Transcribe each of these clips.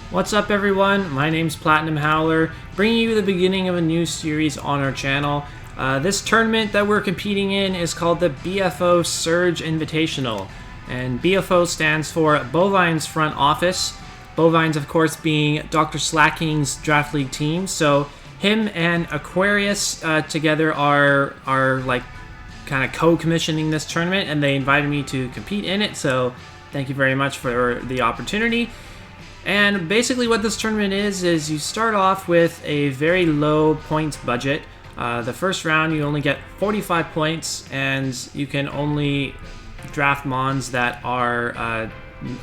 What's up everyone, my name's PlatinumHowler, bringing you the beginning of a new series on our channel. This tournament that we're competing in is called the BFO Surge Invitational, and BFO stands for Bovine's Front Office. Bovines, of course, being DrSlaking's draft league team, so him and Aquarius together are like kind of co-commissioning this tournament, and they invited me to compete in it, so thank you very much for the opportunity. And basically what this tournament is you start off with a very low points budget. The first round you only get 45 points, and you can only draft mons that are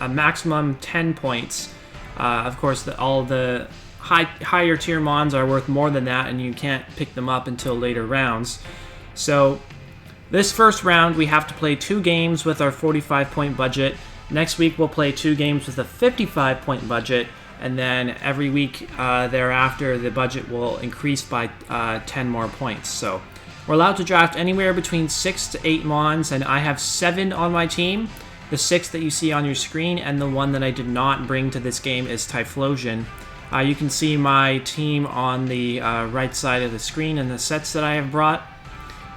a maximum 10 points. Of course, all the higher tier mons are worth more than that, and you can't pick them up until later rounds. So this first round we have to play 2 games with our 45 point budget. Next week we'll play 2 games with a 55 point budget, and then every week thereafter the budget will increase by 10 more points. So we're allowed to draft anywhere between 6 to 8 mons, and I have 7 on my team. The 6 that you see on your screen, and the one that I did not bring to this game is Typhlosion. You can see my team on the right side of the screen and the sets that I have brought.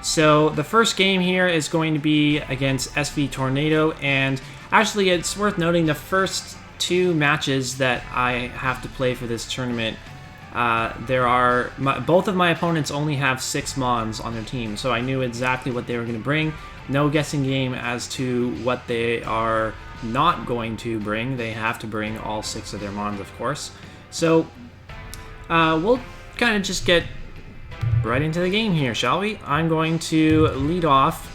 So the first game here is going to be against SV Tornado, and actually it's worth noting the first 2 matches that I have to play for this tournament, both of my opponents only have 6 mons on their team, so I knew exactly what they were going to bring. No guessing game as to what they are not going to bring. They have to bring all 6 of their mons, of course. So we'll kind of just get right into the game here, shall we? I'm going to lead off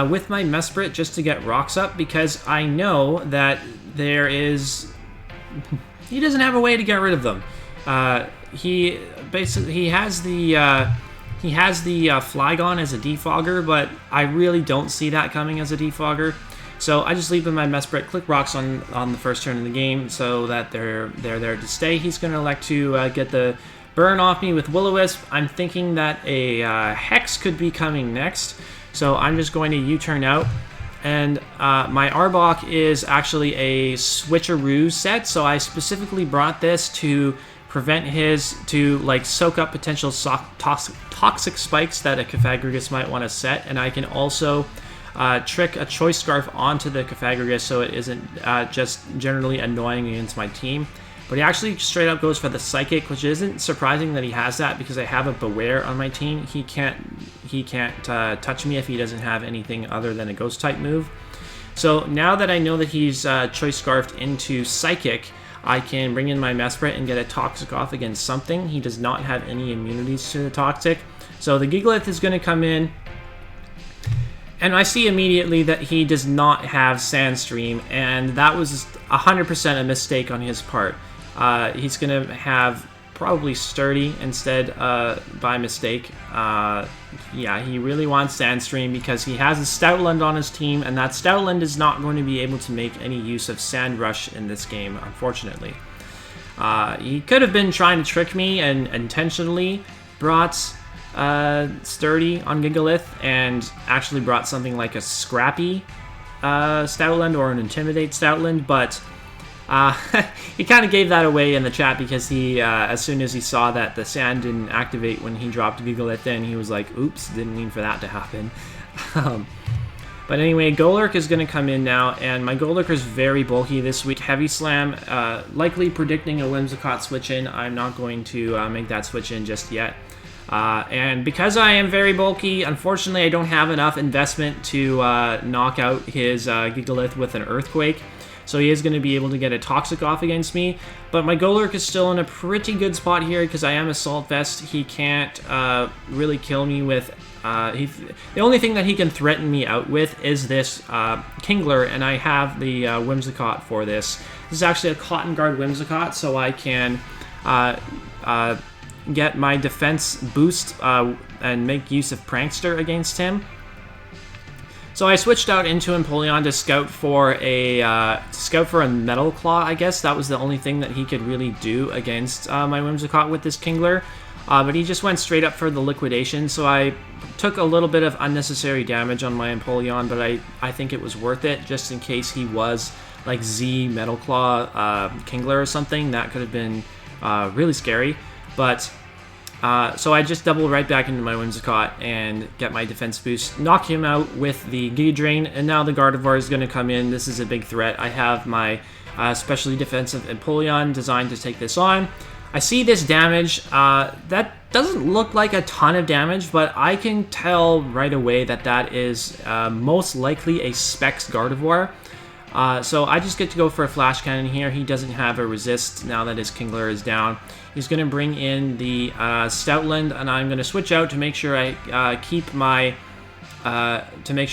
with my Mesprit just to get rocks up, because I know that there is... he doesn't have a way to get rid of them. He has the Flygon as a defogger, but I really don't see that coming as a defogger. So I just leave with my Mesprit, click rocks on the first turn of the game so that they're there to stay. He's going to elect to get the burn off me with Will-O-Wisp. I'm thinking that a Hex could be coming next, so I'm just going to U-turn out. And my Arbok is actually a switcheroo set, so I specifically brought this to prevent to like soak up potential toxic spikes that a Cofagrigus might want to set, and I can also trick a Choice Scarf onto the Cofagrigus so it isn't just generally annoying against my team. But he actually straight up goes for the Psychic, which isn't surprising that he has that, because I have a Beware on my team. He can't touch me if he doesn't have anything other than a Ghost type move. So now that I know that he's Choice Scarfed into Psychic, I can bring in my Mesprit and get a Toxic off against something. He does not have any immunities to the Toxic. So the Gigalith is going to come in, and I see immediately that he does not have Sandstream, and that was 100% a mistake on his part. He's going to have probably Sturdy instead by mistake. Yeah, he really wants Sandstream because he has a Stoutland on his team, and that Stoutland is not going to be able to make any use of Sand Rush in this game, unfortunately. He could have been trying to trick me and intentionally brought Sturdy on Gigalith and actually brought something like a Scrappy Stoutland or an Intimidate Stoutland, but he kind of gave that away in the chat because he, as soon as he saw that the sand didn't activate when he dropped Gigalith in, he was like, oops, didn't mean for that to happen. But anyway, Golurk is going to come in now, and my Golurk is very bulky this week. Heavy Slam, likely predicting a Whimsicott switch in. I'm not going to make that switch in just yet. And because I am very bulky, unfortunately I don't have enough investment to knock out his Gigalith with an Earthquake. So he is going to be able to get a Toxic off against me. But my Golurk is still in a pretty good spot here because I am Assault Vest. He can't really kill me with... the only thing that he can threaten me out with is this Kingler, and I have the Whimsicott for this. This is actually a Cotton Guard Whimsicott, so I can get my defense boost and make use of Prankster against him. So I switched out into Empoleon to scout for a Metal Claw, I guess. That was the only thing that he could really do against my Whimsicott with this Kingler. But he just went straight up for the Liquidation, so I took a little bit of unnecessary damage on my Empoleon, but I think it was worth it, just in case he was like Z Metal Claw Kingler or something. That could have been really scary. But so I just double right back into my Whimsicott and get my defense boost, knock him out with the Giga Drain, and now the Gardevoir is going to come in. This is a big threat. I have my specially defensive Empoleon designed to take this on. I see this damage. That doesn't look like a ton of damage, but I can tell right away that that is most likely a Specs Gardevoir. So I just get to go for a Flash Cannon here. He doesn't have a resist now that his Kingler is down. He's going to bring in the Stoutland, and I'm going to switch out to make sure I keep my Empoleon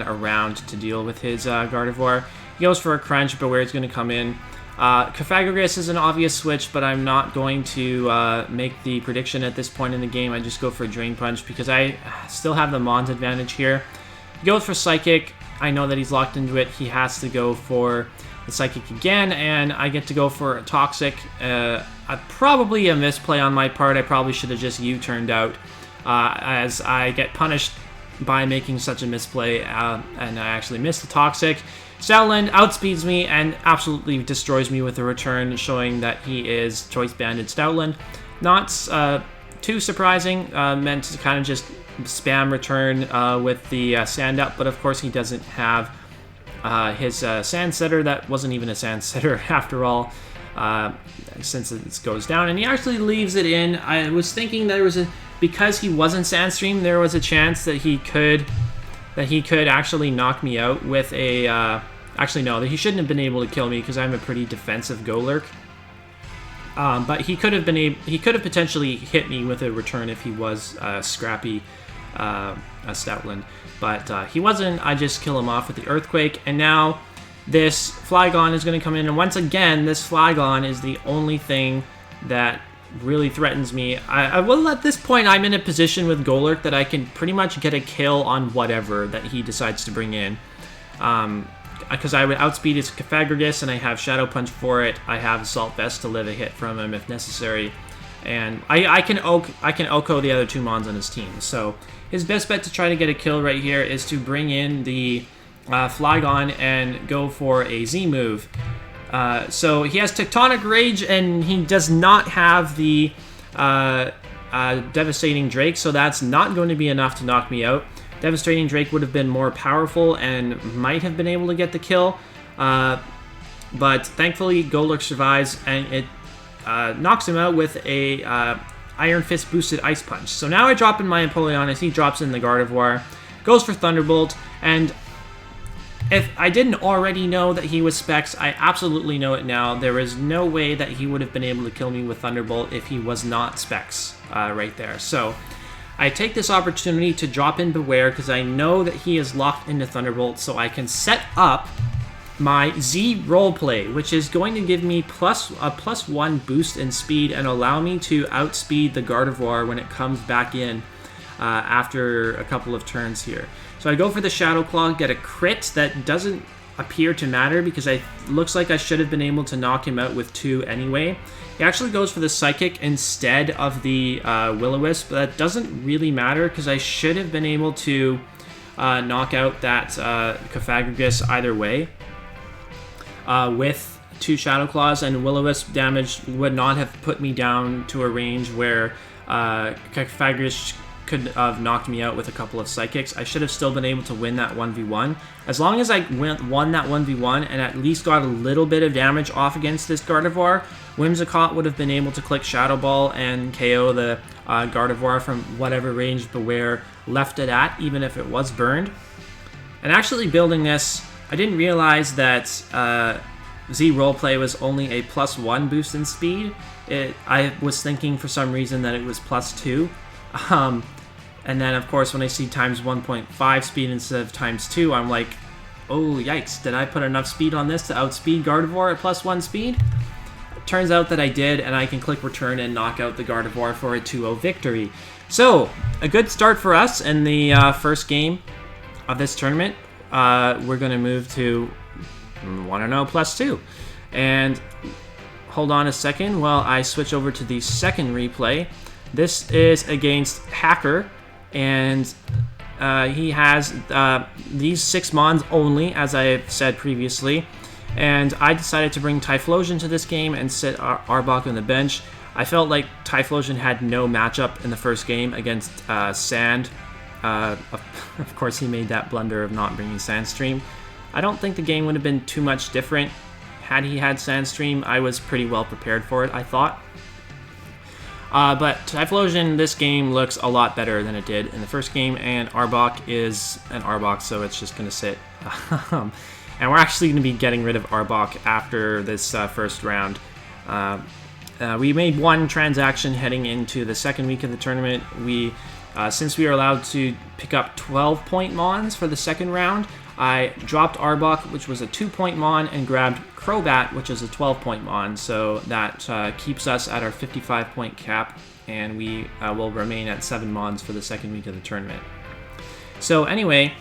around to deal with his Gardevoir. He goes for a Crunch, but where it's going to come in. Cofagrigus is an obvious switch, but I'm not going to make the prediction at this point in the game. I just go for a Drain Punch because I still have the Mons advantage here. He goes for Psychic. I know that he's locked into it. He has to go for the Psychic again, and I get to go for a Toxic. Probably a misplay on my part. I probably should have just U-turned out, as I get punished by making such a misplay, and I actually missed the Toxic. Stoutland outspeeds me and absolutely destroys me with a return, showing that he is Choice Banded Stoutland. Not too surprising, meant to kind of just spam return with the Sand Up, but of course he doesn't have his Sand Setter. That wasn't even a Sand Setter after all, since it goes down, and he actually leaves it in. I was thinking there was because he wasn't Sandstream, there was a chance that he could actually knock me out with a actually no, that he shouldn't have been able to kill me because I'm a pretty defensive Golurk. But he could have potentially hit me with a return if he was scrappy a Stoutland, but he wasn't. I just kill him off with the Earthquake, and now this Flygon is going to come in, and once again this Flygon is the only thing that really threatens me. Well, at this point I'm in a position with Golurk that I can pretty much get a kill on whatever that he decides to bring in, because I would outspeed his Cofagrigus, and I have Shadow Punch for it. I have Assault Vest to live a hit from him if necessary, and I can Oko the other two Mons on his team. So his best bet to try to get a kill right here is to bring in the Flygon and go for a Z move. So he has Tectonic Rage, and he does not have the Devastating Drake, so that's not going to be enough to knock me out. Devastating Drake would have been more powerful and might have been able to get the kill, but thankfully Golurk survives, and it knocks him out with a Iron Fist boosted Ice Punch. So now I drop in my Empoleon as he drops in the Gardevoir, goes for Thunderbolt, and if I didn't already know that he was Specs, I absolutely know it now. There is no way that he would have been able to kill me with Thunderbolt if he was not Specs right there. So I take this opportunity to drop in Beware because I know that he is locked into Thunderbolt, so I can set up my Z Roleplay, which is going to give me a +1 boost in speed and allow me to outspeed the Gardevoir when it comes back in after a couple of turns here. So I go for the Shadow Claw, get a crit that doesn't appear to matter because it looks like I should have been able to knock him out with 2 anyway. He actually goes for the Psychic instead of the Will-O-Wisp, but that doesn't really matter because I should have been able to knock out that Cofagrigus either way with 2 Shadow Claws, and Will-O-Wisp damage would not have put me down to a range where Cofagrigus could have knocked me out with a couple of Psychics. I should have still been able to win that 1v1. As long as I won that 1v1 and at least got a little bit of damage off against this Gardevoir, Whimsicott would have been able to click Shadow Ball and KO the Gardevoir from whatever range Beware left it at, even if it was burned. And actually building this, I didn't realize that Z Roleplay was only a +1 boost in speed. I was thinking for some reason that it was +2. And then, of course, when I see times 1.5 speed instead of times 2, I'm like, oh, yikes, did I put enough speed on this to outspeed Gardevoir at +1 speed? It turns out that I did, and I can click return and knock out the Gardevoir for a 2-0 victory. So, a good start for us in the first game of this tournament. We're going to move to 1-0 +2. And hold on a second while I switch over to the second replay. This is against Hacker, and he has these 6 mons only, as I've said previously. And I decided to bring Typhlosion to this game and sit Arbok on the bench. I felt like Typhlosion had no matchup in the first game against Sand. Of course, he made that blunder of not bringing Sandstream. I don't think the game would have been too much different had he had Sandstream. I was pretty well prepared for it, I thought. But Typhlosion, this game looks a lot better than it did in the first game, and Arbok is an Arbok, so it's just going to sit. And we're actually going to be getting rid of Arbok after this first round. We made one transaction heading into the second week of the tournament. Since we are allowed to pick up 12-point mons for the second round, I dropped Arbok, which was a 2-point mon, and grabbed Crobat, which is a 12-point mon. So that keeps us at our 55-point cap, and we will remain at 7 mons for the second week of the tournament. So anyway,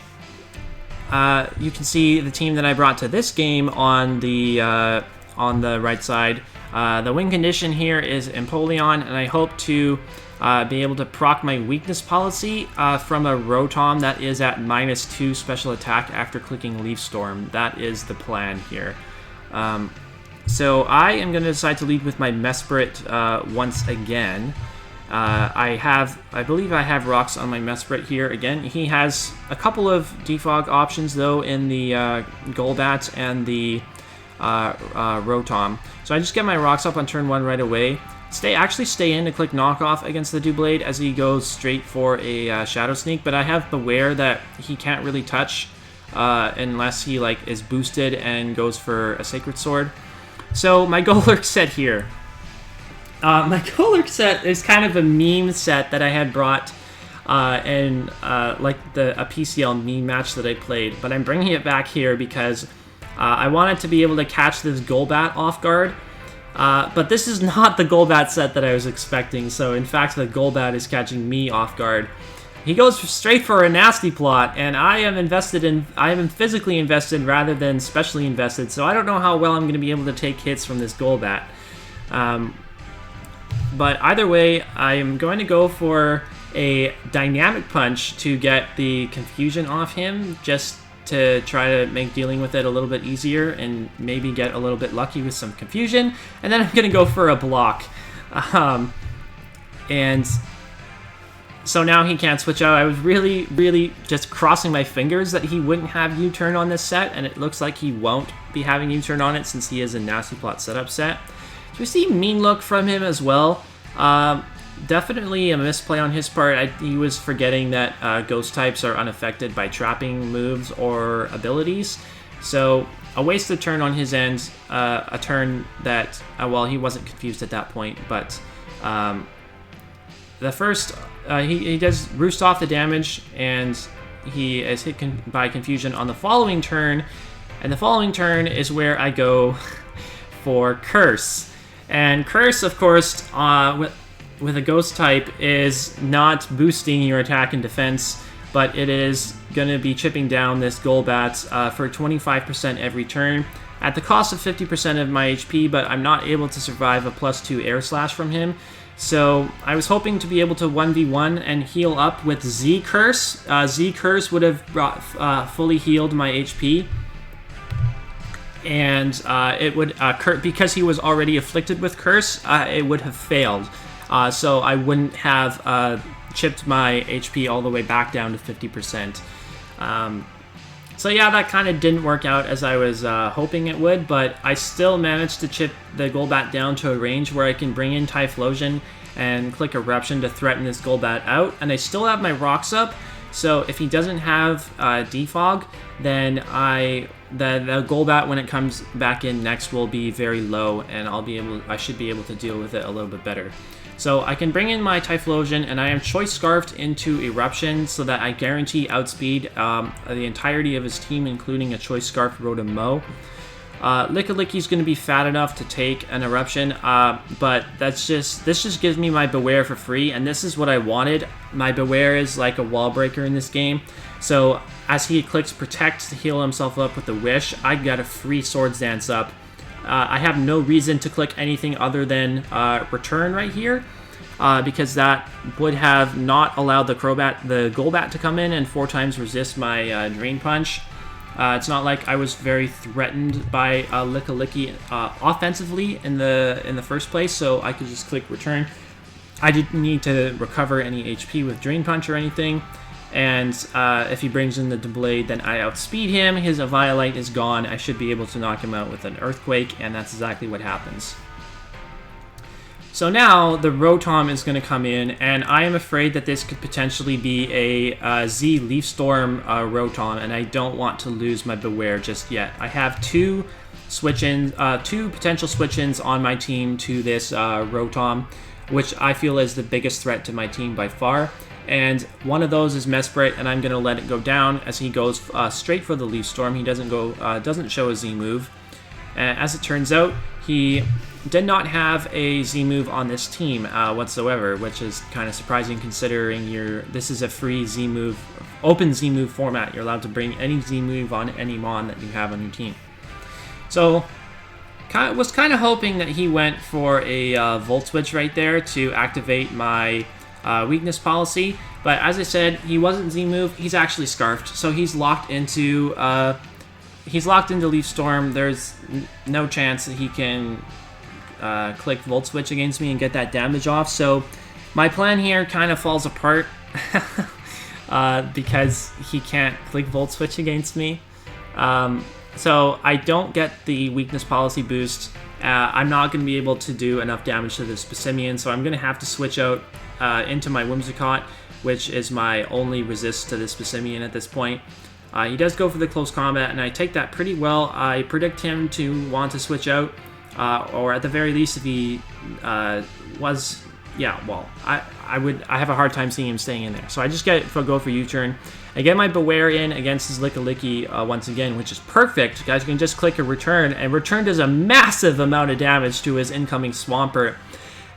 you can see the team that I brought to this game on the right side. The win condition here is Empoleon, and I hope to be able to proc my weakness policy from a Rotom that is at -2 special attack after clicking Leaf Storm. That is the plan here. So I am going to decide to lead with my Mesprit once again. I believe I have rocks on my Mesprit here again. He has a couple of defog options though in the Golbat and the Rotom. So I just get my rocks up on turn 1 right away. Actually stay in to click knockoff against the Doublade as he goes straight for a Shadow Sneak, but I have Beware that he can't really touch unless he is boosted and goes for a Sacred Sword. So my Golurk set here. My Golurk set is kind of a meme set that I had brought in a PCL meme match that I played, but I'm bringing it back here because I wanted to be able to catch this Golbat off guard. But this is not the Golbat set that I was expecting, so in fact the Golbat is catching me off guard. He goes straight for a Nasty Plot, and I am physically invested rather than specially invested, so I don't know how well I'm going to be able to take hits from this Golbat. But either way, I am going to go for a Dynamic Punch to get the confusion off him, just to try to make dealing with it a little bit easier and maybe get a little bit lucky with some confusion. And then I'm going to go for a block. And so now he can't switch out. I was really just crossing my fingers that he wouldn't have U-turn on this set, and it looks like he won't be having U-turn on it since he is a Nasty Plot setup set. So we see Mean Look from him as well. Definitely a misplay on his part. He was forgetting that ghost types are unaffected by trapping moves or abilities. So a wasted turn on his end, a turn that, well, he wasn't confused at that point, but the first, he does roost off the damage, and he is hit by confusion on the following turn, and the following turn is where I go for Curse. And Curse, of course, with a ghost type is not boosting your attack and defense, but it is going to be chipping down this Golbat for 25% every turn at the cost of 50% of my HP, but I'm not able to survive a +2 Air Slash from him. So I was hoping to be able to 1v1 and heal up with Z Curse. Z Curse would have fully healed my HP, and it would because he was already afflicted with Curse, it would have failed. So I wouldn't have chipped my HP all the way back down to 50%. So yeah, that kind of didn't work out as I was hoping it would, but I still managed to chip the Golbat down to a range where I can bring in Typhlosion and click Eruption to threaten this Golbat out, and I still have my rocks up, so if he doesn't have Defog, then the Golbat, when it comes back in next, will be very low, and I should be able to deal with it a little bit better. So I can bring in my Typhlosion, and I am Choice Scarfed into Eruption so that I guarantee outspeed the entirety of his team, including a Choice Scarf Rotom-Mow. Lickilicky's going to be fat enough to take an Eruption, but this just gives me my Beware for free, and this is what I wanted. My Beware is like a wall breaker in this game, so as he clicks Protect to heal himself up with the Wish, I got a free Swords Dance up. I have no reason to click anything other than Return right here. because that would have not allowed the Golbat to come in and 4 times resist my Drain Punch. It's not like I was very threatened by Licky offensively in the first place, so I could just click return. I didn't need to recover any HP with Drain Punch or anything. And if he brings in the Blade, then I outspeed him. His Eviolite is gone. I should be able to knock him out with an Earthquake, and that's exactly what happens. So now the Rotom is going to come in, and I am afraid that this could potentially be a Z Leaf Storm Rotom, and I don't want to lose my Beware just yet. I have two potential switch-ins on my team to this Rotom, which I feel is the biggest threat to my team by far. And one of those is Mesprit, and I'm going to let it go down as he goes straight for the Leaf Storm. He doesn't show a Z move. As it turns out, he did not have a Z move on this team whatsoever, which is kind of surprising considering this is a free Z move, open Z move format. You're allowed to bring any Z move on any Mon that you have on your team. So, was kind of hoping that he went for a Volt Switch right there to activate my weakness policy, but as I said, he wasn't Z-move, he's actually Scarfed, so he's locked into Leaf Storm. There's no chance that he can click Volt Switch against me and get that damage off, so my plan here kind of falls apart because he can't click Volt Switch against me. So I don't get the weakness policy boost. I'm not going to be able to do enough damage to this Passimian, so I'm going to have to switch out into my Whimsicott, which is my only resist to this Passimian at this point. He does go for the close combat, and I take that pretty well. I predict him to want to switch out, or at the very least, if he was... Yeah, well, I have a hard time seeing him staying in there. So I just go for U-turn. I get my Beware in against his Licky once again, which is perfect. Guys, you can just click a return, and return does a massive amount of damage to his incoming Swampert.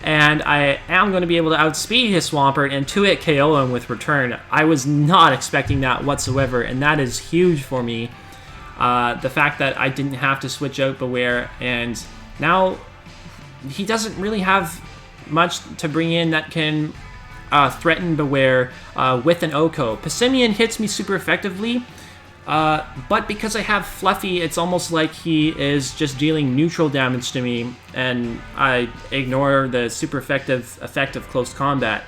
And I am going to be able to outspeed his Swampert and 2-hit KO him with return. I was not expecting that whatsoever, and that is huge for me. The fact that I didn't have to switch out Beware, and now he doesn't really have much to bring in that can threaten Beware with an Oko. Passimian hits me super effectively, but because I have Fluffy, it's almost like he is just dealing neutral damage to me, and I ignore the super effective effect of close combat.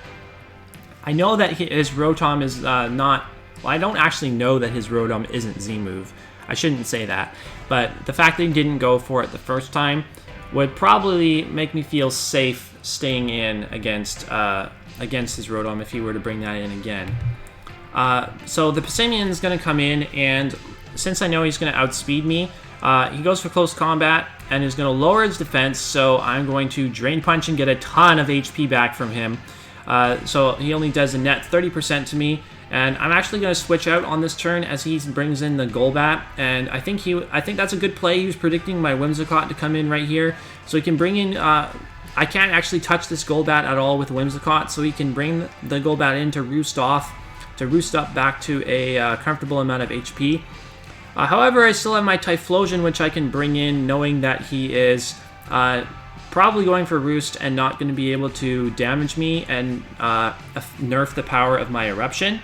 I know that his Rotom is not... Well, I don't actually know that his Rotom isn't Z-move. I shouldn't say that, but the fact that he didn't go for it the first time would probably make me feel safe staying in against his Rotom if he were to bring that in again. So the Passimian is going to come in, and since I know he's going to outspeed me, he goes for close combat and is going to lower his defense, so I'm going to Drain Punch and get a ton of HP back from him. So he only does a net 30% to me, and I'm actually going to switch out on this turn as he brings in the Golbat, and I think that's a good play. He was predicting my Whimsicott to come in right here, so he can bring in... I can't actually touch this Golbat at all with Whimsicott, so he can bring the Golbat in to roost up back to a comfortable amount of HP. However, I still have my Typhlosion, which I can bring in knowing that he is probably going for Roost and not going to be able to damage me and nerf the power of my Eruption.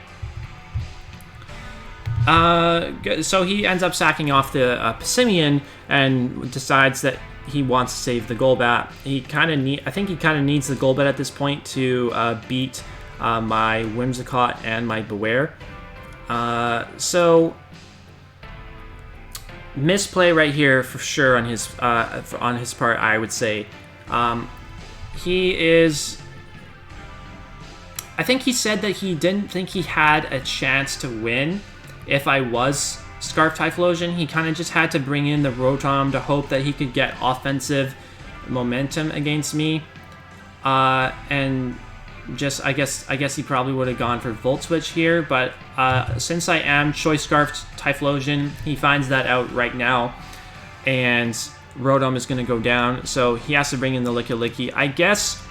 So he ends up sacking off the Passimian and decides that he wants to save the Golbat. I think he kind of needs the Golbat at this point to beat my Whimsicott and my Beware. So misplay right here for sure on his part, I would say. He is... I think he said that he didn't think he had a chance to win if I was Scarf Typhlosion. He kind of just had to bring in the Rotom to hope that he could get offensive momentum against me. And just, I guess he probably would have gone for Volt Switch here, but since I am Choice Scarf Typhlosion, he finds that out right now, and Rotom is going to go down, so he has to bring in the Licky. I guess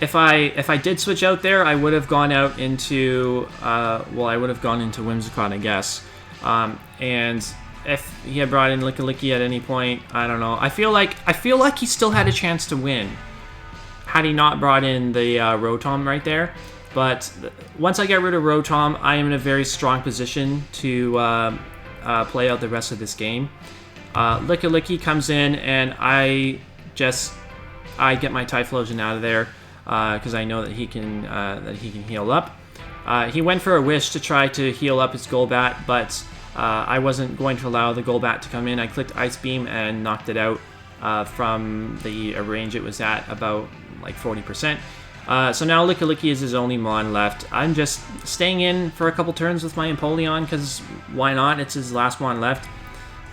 if I did switch out there, I would have gone out into I would have gone into Whimsicott, I guess. And if he had brought in Licky at any point, I don't know. I feel like he still had a chance to win. had he not brought in the Rotom right there. But once I get rid of Rotom, I am in a very strong position to play out the rest of this game. Licky comes in, and I get my Typhlosion out of there because I know that he can heal up. He went for a Wish to try to heal up his Golbat, but I wasn't going to allow the Golbat to come in. I clicked Ice Beam and knocked it out from the range it was at, about like 40%. So now Licky is his only Mon left. I'm just staying in for a couple turns with my Empoleon, because why not? It's his last Mon left.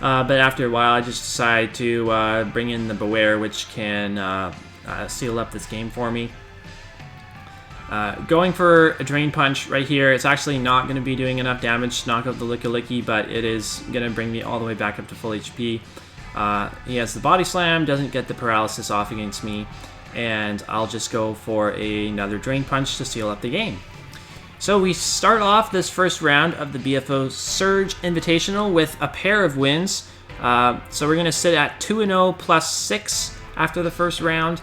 But after a while, I just decided to bring in the Beware, which can seal up this game for me. Going for a Drain Punch right here, it's actually not going to be doing enough damage to knock out the Licky, but it is going to bring me all the way back up to full HP. He has the Body Slam, doesn't get the Paralysis off against me, and I'll just go for another Drain Punch to seal up the game. So we start off this first round of the BFO Surge Invitational with a pair of wins. So we're going to sit at 2-0 plus 6 after the first round.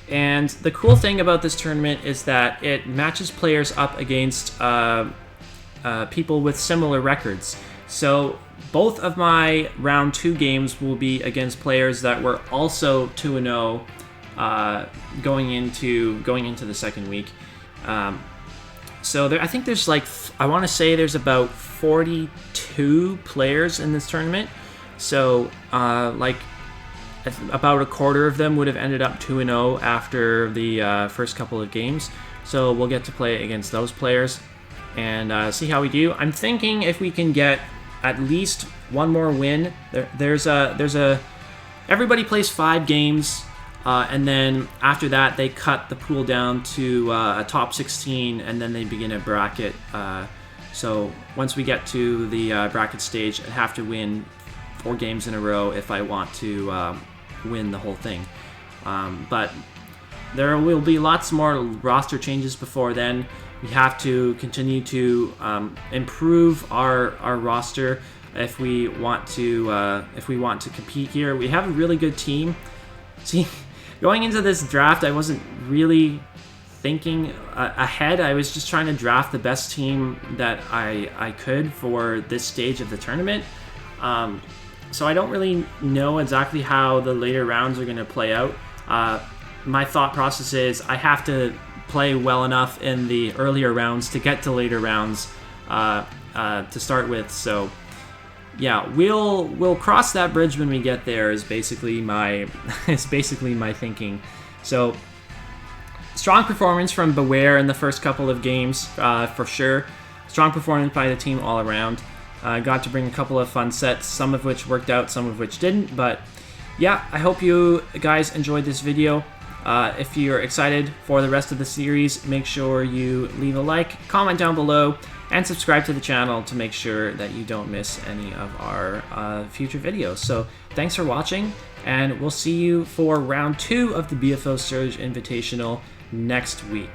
And the cool thing about this tournament is that it matches players up against people with similar records. So both of my round 2 games will be against players that were also 2-0 going into the second week. So I think there's like, I want to say there's about 42 players in this tournament. So like about a quarter of them would have ended up 2-0 after the first couple of games. So we'll get to play against those players and see how we do. I'm thinking if we can get at least one more win. There's a everybody plays 5 games. And then after that, they cut the pool down to a top 16, and then they begin a bracket. So once we get to the bracket stage, I have to win 4 games in a row if I want to win the whole thing. But there will be lots more roster changes before then. We have to continue to improve our roster if we want to compete here. We have a really good team. See. Going into this draft, I wasn't really thinking ahead. I was just trying to draft the best team that I could for this stage of the tournament. So I don't really know exactly how the later rounds are going to play out. My thought process is I have to play well enough in the earlier rounds to get to later rounds to start with. So yeah, we'll cross that bridge when we get there. Is basically my thinking. So strong performance from Beware in the first couple of games for sure. Strong performance by the team all around. Got to bring a couple of fun sets, some of which worked out, some of which didn't. But yeah, I hope you guys enjoyed this video. If you're excited for the rest of the series, make sure you leave a like, comment down below, and subscribe to the channel to make sure that you don't miss any of our future videos. So thanks for watching, and we'll see you for round 2 of the BFO Surge Invitational next week.